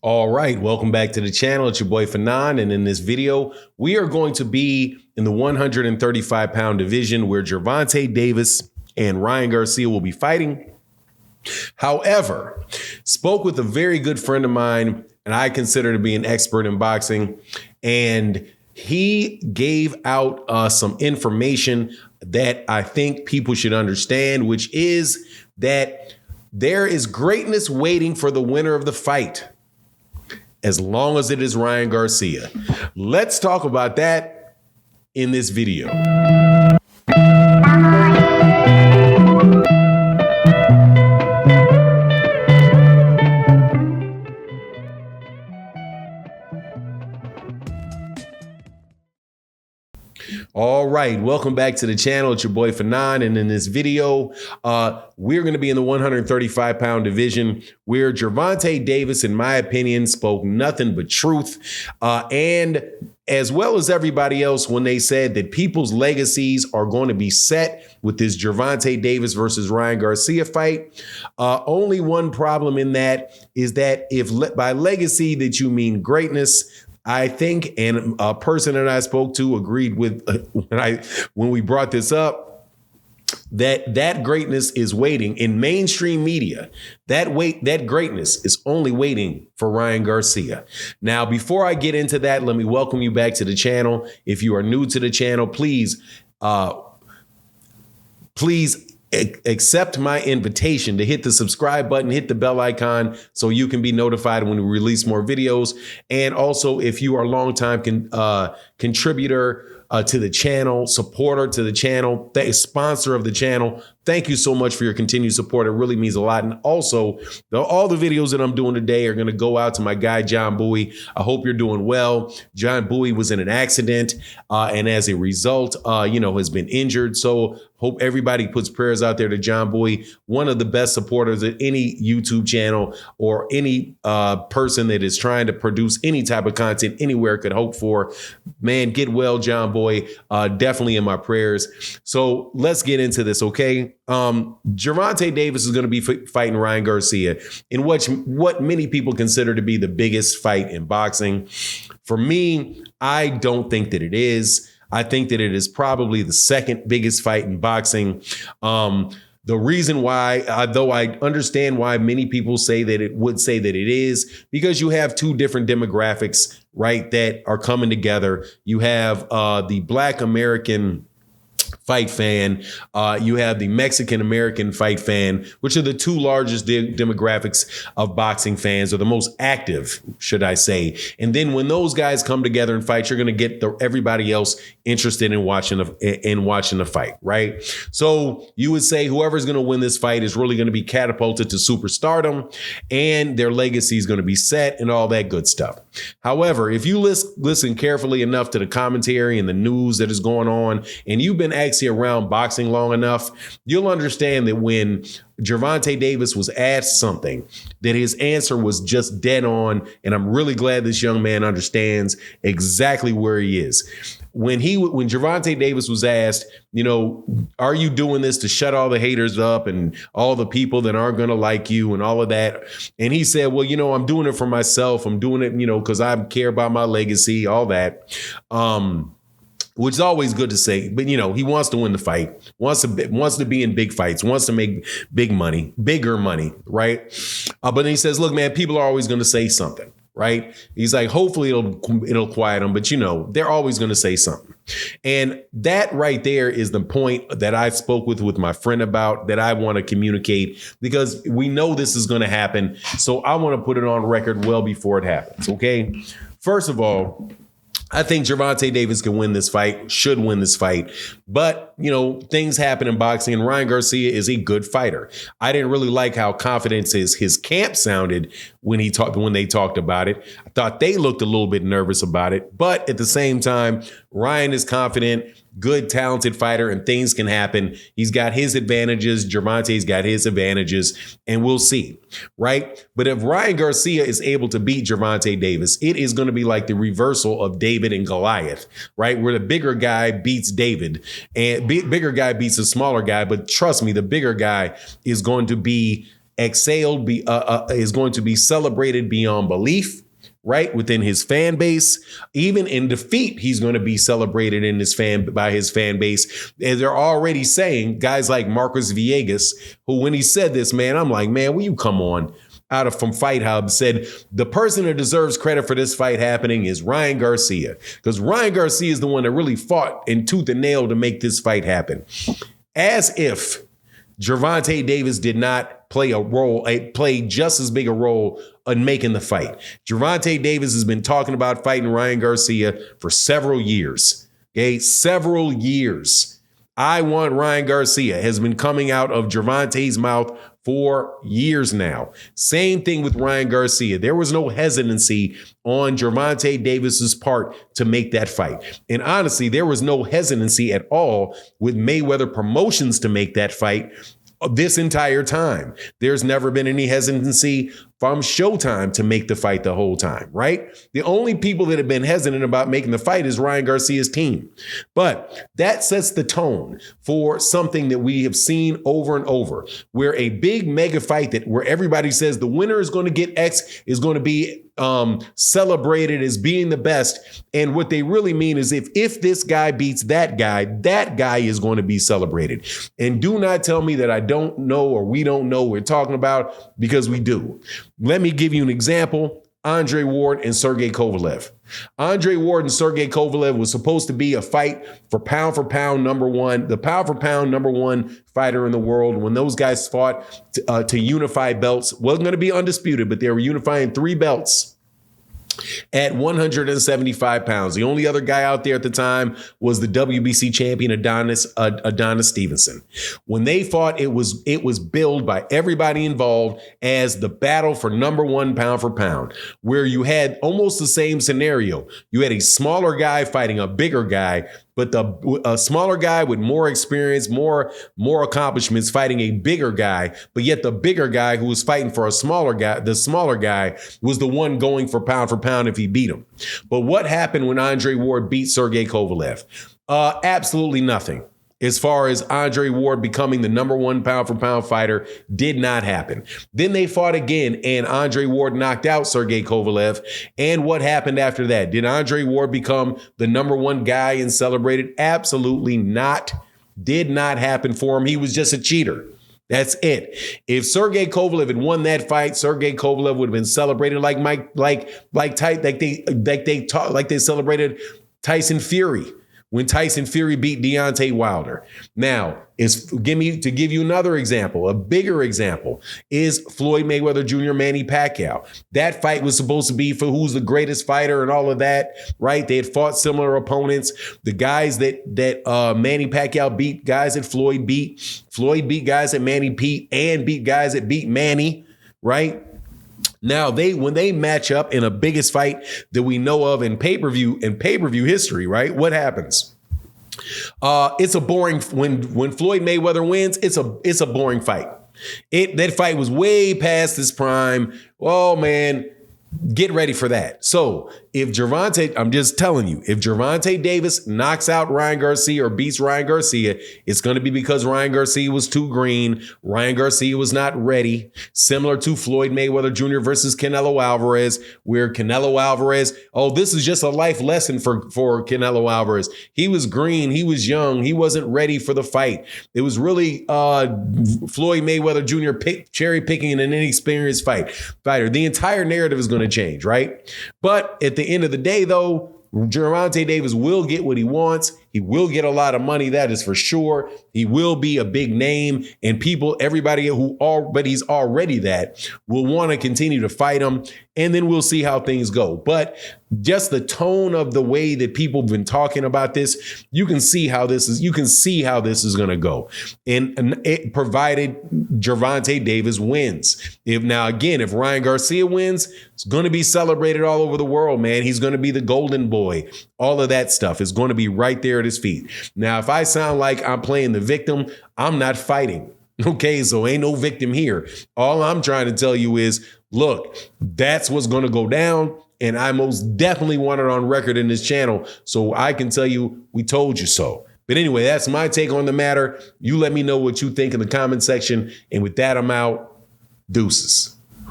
All right, welcome back to the channel. It's your boy Fanon, and in this video, we are going to be in the 135-pound division where Gervonta Davis and Ryan Garcia will be fighting. However, spoke with a very good friend of mine, and I consider to be an expert in boxing, and he gave out some information that I think people should understand, which is that there is greatness waiting for the winner of the fight, as long as it is Ryan Garcia. Let's talk about that in this video. All right, welcome back to the channel. It's your boy Fanon, and in this video, we're going to be in the 135-pound division where Gervonta Davis, in my opinion, spoke nothing but truth, and as well as everybody else when they said that people's legacies are going to be set with this Gervonta Davis versus Ryan Garcia fight. Only one problem in that is that if by legacy that you mean greatness, I think, and a person that I spoke to agreed with when we brought this up, that greatness is waiting in mainstream media. That greatness is only waiting for Ryan Garcia. Now, before I get into that, let me welcome you back to the channel. If you are new to the channel, please accept my invitation to hit the subscribe button, hit the bell icon so you can be notified when we release more videos. And also, if you are a longtime contributor to the channel, supporter to the channel, sponsor of the channel, thank you so much for your continued support. It really means a lot. And also, all the videos that I'm doing today are going to go out to my guy, John Bowie. I hope you're doing well. John Bowie was in an accident and as a result, has been injured. So hope everybody puts prayers out there to John Bowie, one of the best supporters of any YouTube channel or any person that is trying to produce any type of content anywhere could hope for. Man, get well, John Bowie. Definitely in my prayers. So let's get into this, okay? Gervonta Davis is going to be fighting Ryan Garcia in what many people consider to be the biggest fight in boxing. For me, I don't think that it is. I think that it is probably the second biggest fight in boxing. The reason why, though I understand why many people say that it is, because you have two different demographics, right, that are coming together. You have the Black American fight fan. You have the Mexican American fight fan, which are the two largest demographics of boxing fans, or the most active, should I say. And then when those guys come together and fight, you're going to get everybody else interested in watching the fight, right? So you would say whoever's going to win this fight is really going to be catapulted to superstardom, and their legacy is going to be set and all that good stuff. However, if you listen carefully enough to the commentary and the news that is going on, and you've been actually around boxing long enough, you'll understand that when Gervonta Davis was asked something, that his answer was just dead on. And I'm really glad this young man understands exactly where he is. When Gervonta Davis was asked, are you doing this to shut all the haters up and all the people that aren't going to like you and all of that? And he said, well, I'm doing it for myself. I'm doing it, because I care about my legacy, all that. Which is always good to say, but he wants to win the fight, wants to be in big fights, wants to make bigger money, right? But then he says, look, man, people are always going to say something, right? He's like, hopefully it'll quiet them, but they're always going to say something. And that right there is the point that I spoke with my friend about, that I want to communicate, because we know this is going to happen. So I want to put it on record well before it happens. Okay. First of all, I think Gervonta Davis can win this fight, should win this fight. But, things happen in boxing, and Ryan Garcia is a good fighter. I didn't really like how confident his camp sounded when they talked about it. I thought they looked a little bit nervous about it. But at the same time, Ryan is confident, good, talented fighter, and things can happen. He's got his advantages. Gervonta's got his advantages, and we'll see, right? But if Ryan Garcia is able to beat Gervonta Davis, it is going to be like the reversal of David and Goliath, right? Where the bigger guy beats David, and bigger guy beats the smaller guy. But trust me, the bigger guy is going to be is going to be celebrated beyond belief, right, within his fan base. Even in defeat, he's going to be celebrated by his fan base. And they're already saying, guys like Marcus Villegas, who when he said this, man, I'm like, man, will you come on? From Fight Hub said the person that deserves credit for this fight happening is Ryan Garcia, because Ryan Garcia is the one that really fought in tooth and nail to make this fight happen. As if Gervonta Davis did not play just as big a role in making the fight. Gervonta Davis has been talking about fighting Ryan Garcia for several years. Okay, several years. I want Ryan Garcia has been coming out of Gervonta's mouth for years now. Same thing with Ryan Garcia. There was no hesitancy on Gervonta Davis's part to make that fight. And honestly, there was no hesitancy at all with Mayweather Promotions to make that fight this entire time. There's never been any hesitancy from Showtime to make the fight the whole time, right? The only people that have been hesitant about making the fight is Ryan Garcia's team. But that sets the tone for something that we have seen over and over, where a big mega fight where everybody says the winner is going to get X is going to be celebrated as being the best. And what they really mean is if this guy beats that guy is going to be celebrated. And do not tell me that I don't know or we don't know what we're talking about, because we do. Let me give you an example. Andre Ward and Sergey Kovalev. Andre Ward and Sergey Kovalev was supposed to be a fight for pound number one, the pound for pound number one fighter in the world. When those guys fought to unify belts, wasn't going to be undisputed, but they were unifying 3 belts at 175 pounds. The only other guy out there at the time was the WBC champion Adonis Stevenson. When they fought, it was billed by everybody involved as the battle for number one pound for pound, where you had almost the same scenario. You had a smaller guy fighting a bigger guy, but a smaller guy with more experience, more accomplishments fighting a bigger guy, but yet the bigger guy who was fighting for the smaller guy was the one going for pound if he beat him. But what happened when Andre Ward beat Sergey Kovalev? Absolutely nothing. As far as Andre Ward becoming the number one pound for pound fighter, did not happen. Then they fought again, and Andre Ward knocked out Sergey Kovalev. And what happened after that? Did Andre Ward become the number one guy and celebrated? Absolutely not. Did not happen for him. He was just a cheater. That's it. If Sergey Kovalev had won that fight, Sergey Kovalev would have been celebrated like they celebrated Tyson Fury when Tyson Fury beat Deontay Wilder. Now, to give you another example, a bigger example, is Floyd Mayweather Jr., Manny Pacquiao. That fight was supposed to be for who's the greatest fighter and all of that, right? They had fought similar opponents. The guys that Manny Pacquiao beat, guys that Floyd beat. Floyd beat guys that Manny beat and beat guys that beat Manny, right? Now, when they match up in a biggest fight that we know of in pay-per-view history, right? What happens? It's a boring when Floyd Mayweather wins. It's a boring fight. That fight was way past its prime. Oh man, get ready for that. So if I'm just telling you, if Gervonta Davis knocks out Ryan Garcia or beats Ryan Garcia, it's going to be because Ryan Garcia was too green. Ryan Garcia was not ready. Similar to Floyd Mayweather Jr. versus Canelo Alvarez, where Canelo Alvarez, this is just a life lesson for Canelo Alvarez. He was green. He was young. He wasn't ready for the fight. It was really Floyd Mayweather Jr. cherry picking an inexperienced fighter. The entire narrative is going to change, right? But at the end of the day, though, Gervonta Davis will get what he wants. He will get a lot of money, that is for sure. He will be a big name, and everybody who he's already that, will want to continue to fight him, and then we'll see how things go. But just the tone of the way that people have been talking about this, you can see how this is going to go. And it provided Gervonta Davis wins. If Ryan Garcia wins, it's going to be celebrated all over the world, man. He's going to be the golden boy. All of that stuff is going to be right there at his feet. Now, if I sound like I'm playing the victim, I'm not fighting. Okay, so ain't no victim here. All I'm trying to tell you is, look, that's what's going to go down. And I most definitely want it on record in this channel so I can tell you we told you so. But anyway, that's my take on the matter. You let me know what you think in the comment section. And with that, I'm out. Deuces.